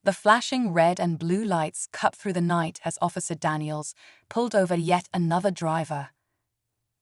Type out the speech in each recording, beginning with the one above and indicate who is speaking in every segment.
Speaker 1: The flashing red and blue lights cut through the night as Officer Daniels pulled over yet another driver.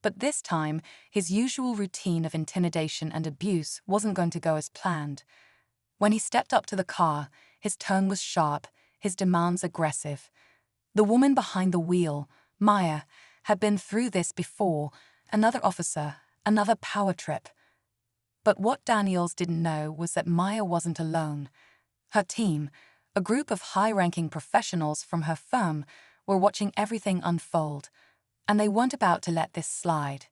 Speaker 1: But this time, his usual routine of intimidation and abuse wasn't going to go as planned. When he stepped up to the car, his tone was sharp, his demands aggressive. The woman behind the wheel, Maya, had been through this before, another officer, another power trip. But what Daniels didn't know was that Maya wasn't alone. Her team, a group of high-ranking professionals from her firm, were watching everything unfold, and they weren't about to let this slide.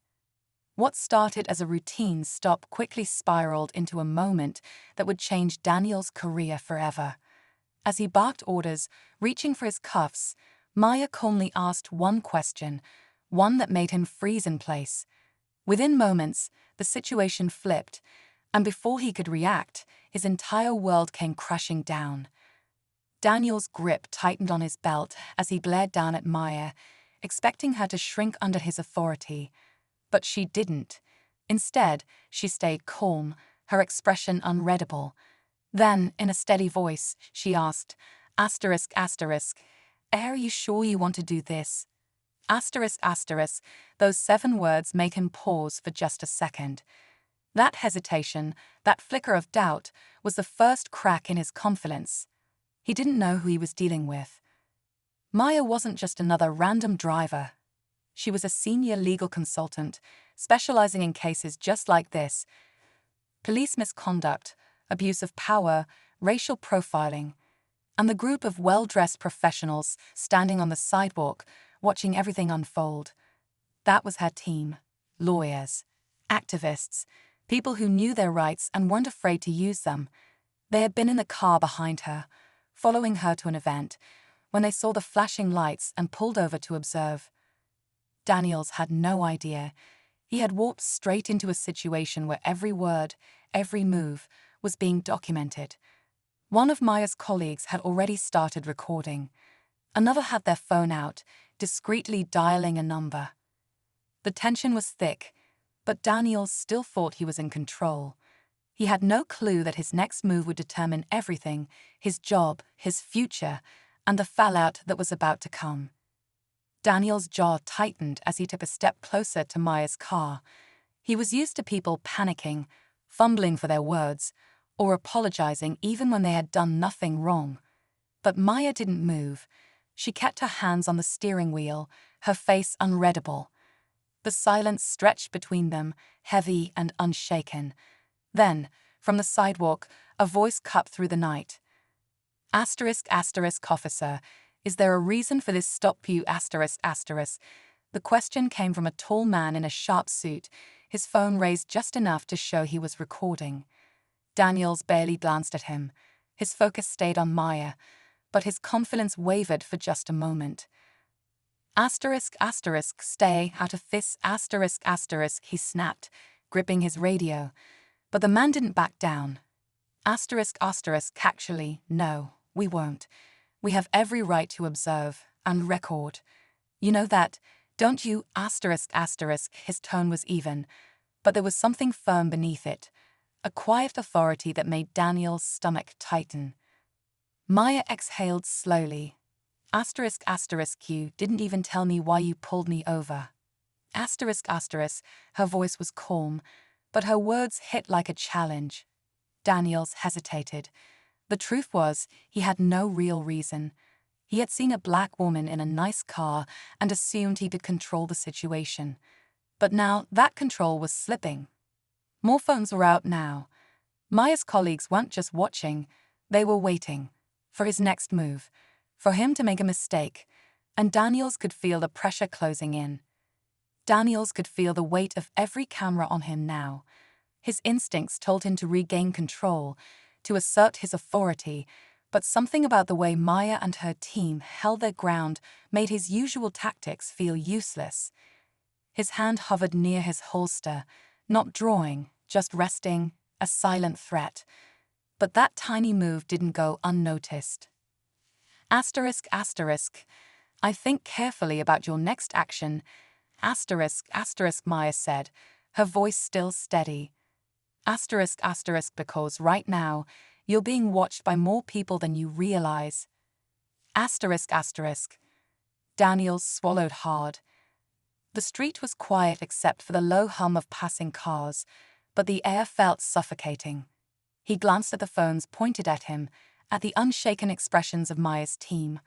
Speaker 1: What started as a routine stop quickly spiraled into a moment that would change Daniel's career forever. As he barked orders, reaching for his cuffs, Maya calmly asked one question, one that made him freeze in place. Within moments, the situation flipped, and before he could react, his entire world came crashing down. Daniel's grip tightened on his belt as he glared down at Maya, expecting her to shrink under his authority. But she didn't. Instead, she stayed calm, her expression unreadable. Then, in a steady voice, she asked, asterisk, asterisk, "Are you sure you want to do this?" Asterisk, asterisk, those 7 words made him pause for just a second. That hesitation, that flicker of doubt, was the first crack in his confidence. He didn't know who he was dealing with. Maya wasn't just another random driver. She was a senior legal consultant, specializing in cases just like this: police misconduct, abuse of power, racial profiling, and the group of well-dressed professionals standing on the sidewalk, watching everything unfold. That was her team: lawyers, activists, people who knew their rights and weren't afraid to use them. They had been in the car behind her, following her to an event, when they saw the flashing lights and pulled over to observe. Daniels had no idea. He had walked straight into a situation where every word, every move, was being documented. One of Maya's colleagues had already started recording. Another had their phone out, discreetly dialing a number. The tension was thick, but Daniels still thought he was in control. He had no clue that his next move would determine everything: his job, his future, and the fallout that was about to come. Daniel's jaw tightened as he took a step closer to Maya's car. He was used to people panicking, fumbling for their words, or apologizing even when they had done nothing wrong. But Maya didn't move. She kept her hands on the steering wheel, her face unreadable. The silence stretched between them, heavy and unshaken. Then, from the sidewalk, a voice cut through the night. Asterisk, asterisk, officer, is there a reason for this stop you? Asterisk, asterisk. The question came from a tall man in a sharp suit, his phone raised just enough to show he was recording. Daniels barely glanced at him. His focus stayed on Maya, but his confidence wavered for just a moment. Asterisk, asterisk, stay out of this. Asterisk, asterisk, he snapped, gripping his radio. But the man didn't back down. Asterisk, asterisk, actually, no, we won't. We have every right to observe and record. You know that, don't you? Asterisk, asterisk, his tone was even, but there was something firm beneath it, a quiet authority that made Daniel's stomach tighten. Maya exhaled slowly. Asterisk, asterisk, you didn't even tell me why you pulled me over. Asterisk, asterisk, her voice was calm, but her words hit like a challenge. Daniels hesitated. The truth was, he had no real reason. He had seen a black woman in a nice car and assumed he could control the situation. But now that control was slipping. More phones were out now. Maya's colleagues weren't just watching, they were waiting for his next move, for him to make a mistake, and Daniels could feel the pressure closing in. Daniels could feel the weight of every camera on him now. His instincts told him to regain control, to assert his authority, but something about the way Maya and her team held their ground made his usual tactics feel useless. His hand hovered near his holster, not drawing, just resting, a silent threat. But that tiny move didn't go unnoticed. Asterisk, asterisk, I think carefully about your next action. Asterisk, asterisk, Maya said, her voice still steady. Asterisk, asterisk, because right now, You're being watched by more people than you realize. Asterisk asterisk. Daniels swallowed hard. The street was quiet except for the low hum of passing cars, but the air felt suffocating. He glanced at the phones pointed at him, at the unshaken expressions of Maya's team.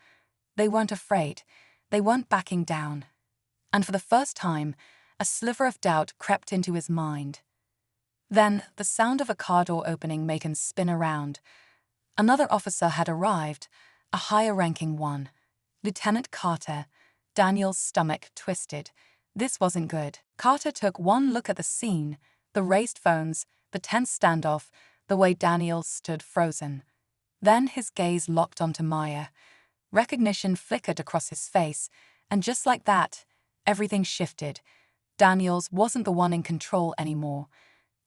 Speaker 1: They weren't afraid. They weren't backing down. And for the first time, a sliver of doubt crept into his mind. Then, the sound of a car door opening made him spin around. Another officer had arrived, a higher-ranking one. Lieutenant Carter. Daniel's stomach twisted. This wasn't good. Carter took one look at the scene, the raised phones, the tense standoff, the way Daniel stood frozen. Then his gaze locked onto Maya. Recognition flickered across his face, and just like that, everything shifted. Daniels wasn't the one in control anymore.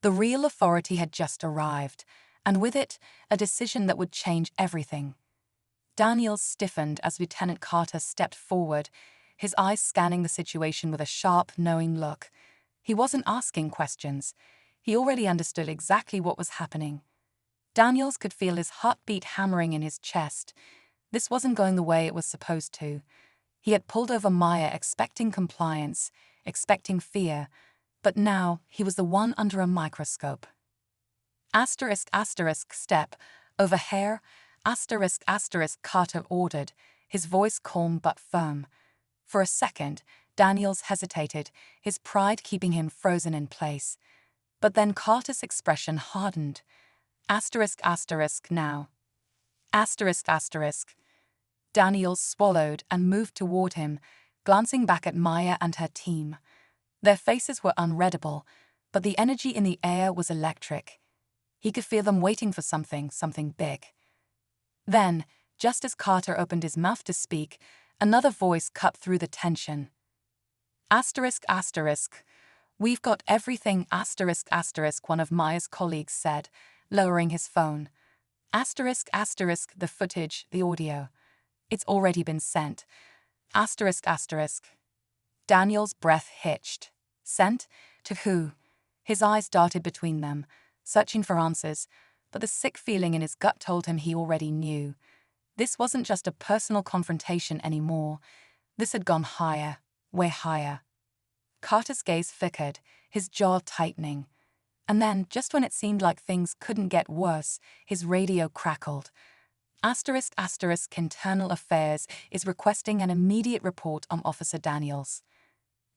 Speaker 1: The real authority had just arrived, and with it, a decision that would change everything. Daniels stiffened as Lieutenant Carter stepped forward, his eyes scanning the situation with a sharp, knowing look. He wasn't asking questions. He already understood exactly what was happening. Daniels could feel his heartbeat hammering in his chest. This wasn't going the way it was supposed to. He had pulled over Maya expecting compliance, expecting fear, but now he was the one under a microscope. Asterisk asterisk step, over here, asterisk asterisk Carter ordered, his voice calm but firm. For a second, Daniels hesitated, his pride keeping him frozen in place. But then Carter's expression hardened. Asterisk asterisk now. Asterisk asterisk. Daniels swallowed and moved toward him, glancing back at Maya and her team. Their faces were unreadable, but the energy in the air was electric. He could feel them waiting for something big. Then, just as Carter opened his mouth to speak, another voice cut through the tension. Asterisk asterisk. We've got everything asterisk asterisk, one of Maya's colleagues said, lowering his phone. Asterisk asterisk, the footage, the audio. It's already been sent. Asterisk asterisk. Daniel's breath hitched. Sent? To who? His eyes darted between them, searching for answers, but the sick feeling in his gut told him he already knew. This wasn't just a personal confrontation anymore. This had gone higher, way higher. Carter's gaze flickered, his jaw tightening. And then, just when it seemed like things couldn't get worse, his radio crackled. Asterisk asterisk Internal Affairs is requesting an immediate report on Officer Daniels.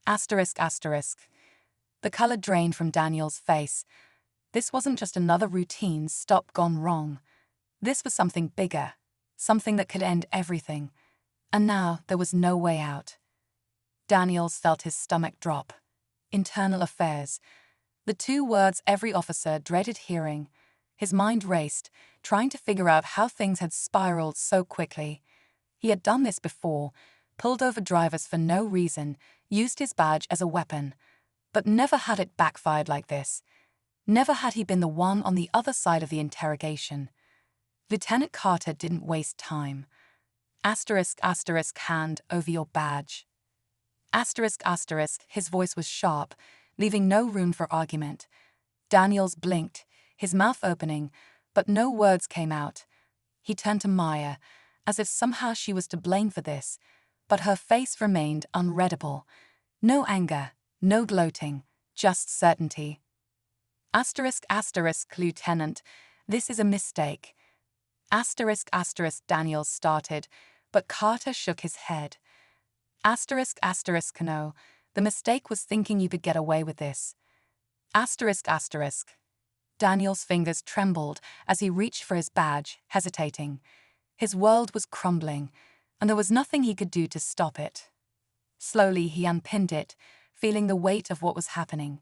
Speaker 1: Asterisk asterisk. The color drained from Daniel's face. This wasn't just another routine stop gone wrong. This was something bigger, something that could end everything. And now there was no way out. Daniels felt his stomach drop. Internal Affairs. The two words every officer dreaded hearing. His mind raced, trying to figure out how things had spiraled so quickly. He had done this before, pulled over drivers for no reason, used his badge as a weapon. But never had it backfired like this. Never had he been the one on the other side of the interrogation. Lieutenant Carter didn't waste time. Asterisk asterisk hand over your badge. Asterisk asterisk, his voice was sharp, leaving no room for argument. Daniels blinked, his mouth opening, but no words came out. He turned to Maya, as if somehow she was to blame for this, but her face remained unreadable. No anger, no gloating, just certainty. Asterisk asterisk, Lieutenant, this is a mistake. Asterisk asterisk, Daniels started, but Carter shook his head. Asterisk asterisk, no, the mistake was thinking you could get away with this. Asterisk asterisk. Daniel's fingers trembled as he reached for his badge, hesitating. His world was crumbling, and there was nothing he could do to stop it. Slowly he unpinned it, feeling the weight of what was happening.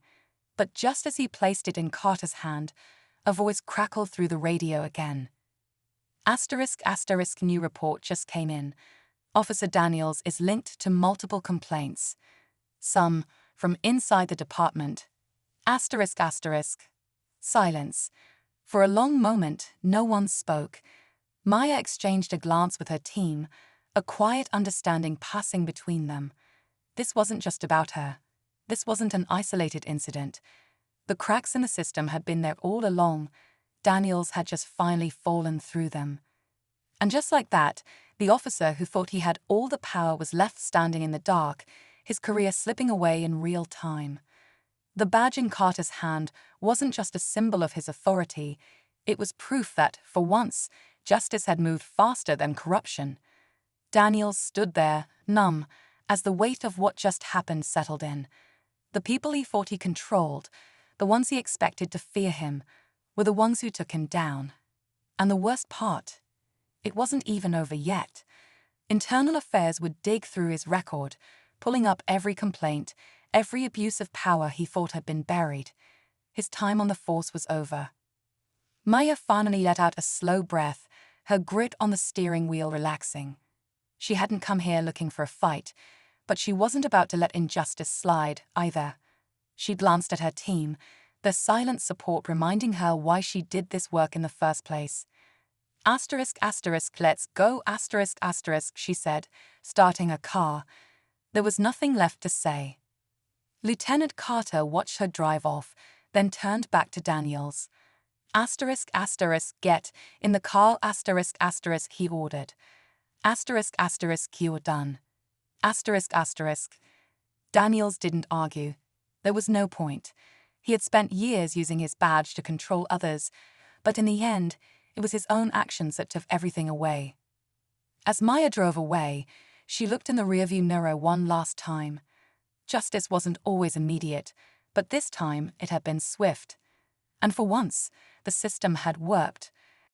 Speaker 1: But just as he placed it in Carter's hand, a voice crackled through the radio again. Asterisk asterisk, new report just came in. Officer Daniels is linked to multiple complaints. Some from inside the department. Asterisk asterisk. Silence. For a long moment, no one spoke. Maya exchanged a glance with her team, a quiet understanding passing between them. This wasn't just about her. This wasn't an isolated incident. The cracks in the system had been there all along. Daniels had just finally fallen through them. And just like that, the officer who thought he had all the power was left standing in the dark, his career slipping away in real time. The badge in Carter's hand wasn't just a symbol of his authority, it was proof that, for once, justice had moved faster than corruption. Daniels stood there, numb, as the weight of what just happened settled in. The people he thought he controlled, the ones he expected to fear him, were the ones who took him down. And the worst part, it wasn't even over yet. Internal Affairs would dig through his record, pulling up every complaint, every abuse of power he thought had been buried. His time on the force was over. Maya finally let out a slow breath, her grit on the steering wheel relaxing. She hadn't come here looking for a fight, but she wasn't about to let injustice slide, either. She glanced at her team, their silent support reminding her why she did this work in the first place. Asterisk, let's go, asterisk, she said, starting a car. There was nothing left to say. Lieutenant Carter watched her drive off, then turned back to Daniels. Asterisk, get in the car, asterisk, he ordered. Asterisk, you're done. Asterisk. Daniels didn't argue. There was no point. He had spent years using his badge to control others, but in the end, it was his own actions that took everything away. As Maya drove away, she looked in the rearview mirror one last time. Justice wasn't always immediate, but this time it had been swift. And for once, the system had worked.